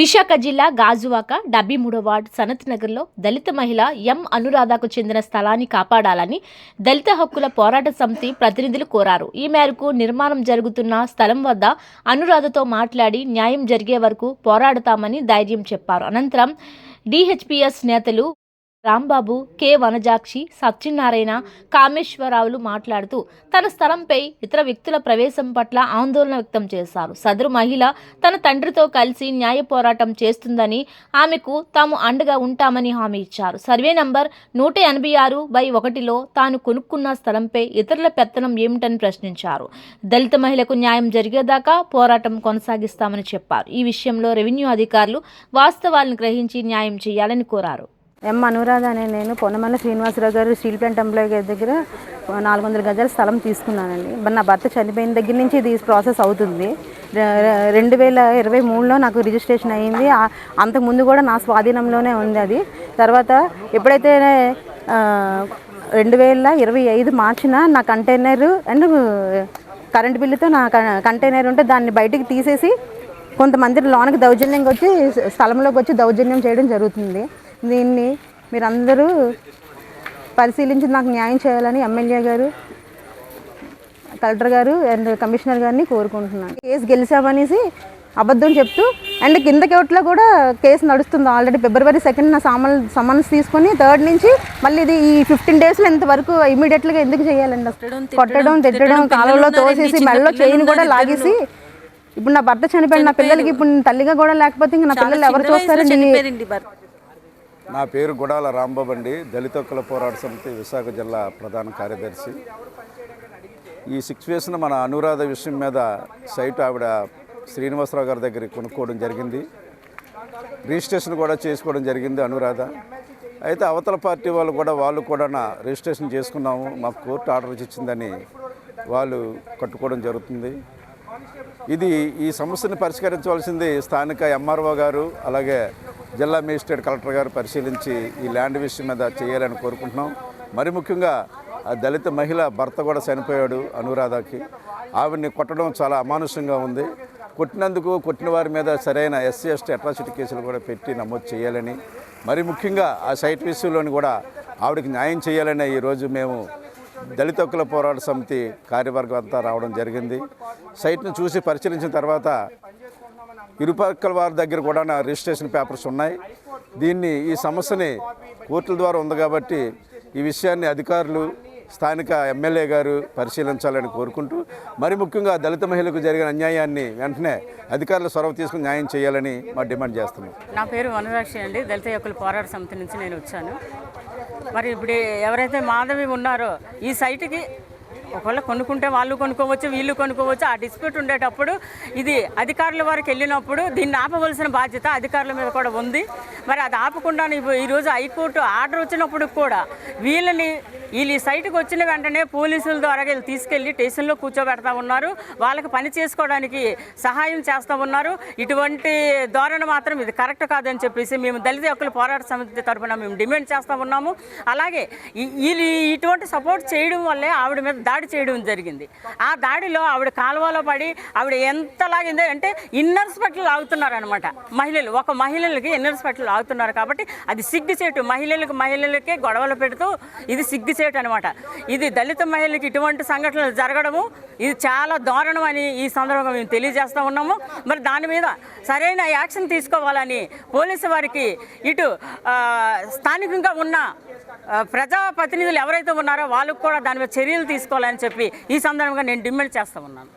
విశాఖ జిల్లా గాజువాక 73వ వార్డు సనత్ నగర్లో దళిత మహిళ ఎం అనురాధకు చెందిన స్థలాన్ని కాపాడాలని దళిత హక్కుల పోరాట సమితి ప్రతినిధులు కోరారు. ఈ మేరకు నిర్మాణం జరుగుతున్న స్థలం వద్ద అనురాధతో మాట్లాడి న్యాయం జరిగే వరకు పోరాడతామని ధైర్యం చెప్పారు. అనంతరం డిహెచ్పిఎస్ నేతలు రాంబాబు, కె వనజాక్షి, సత్యనారాయణ, కామేశ్వరరావులు మాట్లాడుతూ తన స్థలంపై ఇతర వ్యక్తుల ప్రవేశం పట్ల ఆందోళన వ్యక్తం చేశారు. సదరు మహిళ తన తండ్రితో కలిసి న్యాయ పోరాటం చేస్తుందని, ఆమెకు తాము అండగా ఉంటామని హామీ ఇచ్చారు. సర్వే నంబర్ 186/1లో తాను కొనుక్కున్న స్థలంపై ఇతరుల పెత్తనం ఏమిటని ప్రశ్నించారు. దళిత మహిళకు న్యాయం జరిగేదాకా పోరాటం కొనసాగిస్తామని చెప్పారు. ఈ విషయంలో రెవెన్యూ అధికారులు వాస్తవాలను గ్రహించి న్యాయం చేయాలని కోరారు. ఎం అనురాధ అనే నేను పొన్నమల్ల శ్రీనివాసరావు గారు స్టీల్ ప్లాంట్ ఎంప్లాయీ గారి దగ్గర 400 గజాల స్థలం తీసుకున్నానండి. నా భర్త చనిపోయిన దగ్గర నుంచి ఇది ప్రాసెస్ అవుతుంది. 2023లో నాకు రిజిస్ట్రేషన్ అయ్యింది. అంతకుముందు కూడా నా స్వాధీనంలోనే ఉంది అది. తర్వాత ఎప్పుడైతే 2025 మార్చిన నా కంటైనర్ అండ్ కరెంట్ బిల్లుతో నా కంటైనర్ ఉంటే దాన్ని బయటికి తీసేసి కొంతమంది లోనకి దౌర్జన్యంగా వచ్చి స్థలంలోకి వచ్చి దౌర్జన్యం చేయడం జరుగుతుంది. దీన్ని మీరందరూ పరిశీలించి నాకు న్యాయం చేయాలని ఎమ్మెల్యే గారు, కలెక్టర్ గారు అండ్ కమిషనర్ గారిని కోరుకుంటున్నాను. కేసు గెలిచామనేసి అబద్ధం చెప్తూ అండ్ కింద కోర్టులో కూడా కేసు నడుస్తుంది. ఆల్రెడీ February 2 నా సమన్స్ తీసుకొని 3rd నుంచి మళ్ళీ ఇది ఈ 15 డేస్లో ఇంతవరకు ఇమీడియట్గా ఎందుకు చేయాలండి? కొట్టడం, తిట్టడం, కాలంలో తోసేసి మెడలో చైన్ కూడా లాగేసి ఇప్పుడు నా భర్త చనిపోయిన నా పిల్లలకి ఇప్పుడు తల్లిగా కూడా లేకపోతే ఇంకా నా పిల్లలు ఎవరు చూస్తారండి? నా పేరు గుడాల రాంబాబు అండి. దళిత హక్కుల పోరాట సమితి విశాఖ జిల్లా ప్రధాన కార్యదర్శి. ఈ సిచ్యువేషన్ మన అనురాధ విషయం మీద సైట్ ఆవిడ శ్రీనివాసరావు గారి దగ్గర కొనుక్కోవడం జరిగింది. రిజిస్ట్రేషన్ కూడా చేసుకోవడం జరిగింది అనురాధ. అయితే అవతల పార్టీ వాళ్ళు కూడా రిజిస్ట్రేషన్ చేసుకున్నాము, మాకు కోర్టు ఆర్డర్ ఇచ్చిందని వాళ్ళు కట్టుకోవడం జరుగుతుంది. ఈ సమస్యను పరిష్కరించవలసింది స్థానిక ఎంఆర్ఓ గారు, అలాగే జిల్లా మేజిస్ట్రేట్ కలెక్టర్ గారు పరిశీలించి ఈ ల్యాండ్ విషయం మీద చేయాలని కోరుకుంటున్నాం. మరి ముఖ్యంగా ఆ దళిత మహిళ భర్త కూడా చనిపోయాడు అనురాధకి. ఆవిడ్ని కొట్టడం చాలా అమానుషంగా ఉంది. కొట్టిన వారి మీద సరైన SC ST అట్రాసిటీ కేసులు కూడా పెట్టి నమోదు చేయాలని, మరి ముఖ్యంగా ఆ సైట్ విషయంలోని కూడా ఆవిడకి న్యాయం చేయాలని ఈరోజు మేము దళిత హక్కుల పోరాట సమితి కార్యవర్గం అంతా రావడం జరిగింది. సైట్ను చూసి పరిశీలించిన తర్వాత ఇరుపక్కల వారి దగ్గర కూడా రిజిస్ట్రేషన్ పేపర్స్ ఉన్నాయి. ఈ సమస్యని కోర్టుల ద్వారా ఉంది కాబట్టి ఈ విషయాన్ని అధికారులు, స్థానిక ఎమ్మెల్యే గారు పరిశీలించాలని కోరుకుంటూ, మరి ముఖ్యంగా దళిత మహిళలకు జరిగిన అన్యాయాన్ని వెంటనే అధికారులు చొరవ తీసుకుని న్యాయం చేయాలని మా డిమాండ్ చేస్తున్నాం. నా పేరు వనజాక్షి అండి. దళిత హక్కుల పోరాట సమితి నుంచి నేను వచ్చాను. మరి ఇప్పుడు ఎవరైతే మాధవి ఉన్నారో ఈ సైట్కి ఒకవేళ కొనుక్కుంటే వాళ్ళు కొనుక్కోవచ్చు, వీళ్ళు కొనుక్కోవచ్చు. ఆ డిస్ప్యూట్ ఉండేటప్పుడు ఇది అధికారుల వరకు వెళ్ళినప్పుడు దీన్ని ఆపవలసిన బాధ్యత అధికారుల మీద కూడా ఉంది. మరి అది ఆపకుండా ఈరోజు హైకోర్టు ఆర్డర్ వచ్చినప్పుడు కూడా వీళ్ళు ఈ సైట్కి వచ్చిన వెంటనే పోలీసుల ద్వారా వీళ్ళు తీసుకెళ్ళి స్టేషన్లో కూర్చోబెడతా ఉన్నారు. వాళ్ళకి పని చేసుకోవడానికి సహాయం చేస్తూ ఉన్నారు. ఇటువంటి ధోరణి మాత్రం ఇది కరెక్ట్ కాదని చెప్పేసి మేము దళిత హక్కుల పోరాట సమితి తరఫున మేము డిమాండ్ చేస్తూ ఉన్నాము. అలాగే ఇటువంటి సపోర్ట్ చేయడం వల్లే ఆవిడ మీద దాడి చేయడం జరిగింది. ఆ దాడిలో ఆవిడ కాలువలో పడి ఆవిడ ఎంత లాగిందో అంటే ఇన్నర్స్ పట్ల లాగుతున్నారనమాట. ఒక మహిళలకి ఇన్నర్స్ పట్ల లాగుతున్నారు కాబట్టి అది సిగ్గుచేటు. మహిళలకే గొడవలు పెడుతూ ఇది సిగ్గుచేటు అనమాట. ఇది దళిత మహిళలకి ఇటువంటి సంఘటనలు జరగడము ఇది చాలా దారుణం అని ఈ సందర్భంగా మేము తెలియజేస్తూ ఉన్నాము. మరి దాని మీద సరైన యాక్షన్ తీసుకోవాలని పోలీసు వారికి, ఇటు స్థానికంగా ఉన్న ప్రజాప్రతినిధులు ఎవరైతే ఉన్నారో వాళ్ళకు కూడా దాని మీద చర్యలు తీసుకోవాలని చెప్పి ఈ సందర్భంగా నేను డిమాండ్ చేస్తూ ఉన్నాను.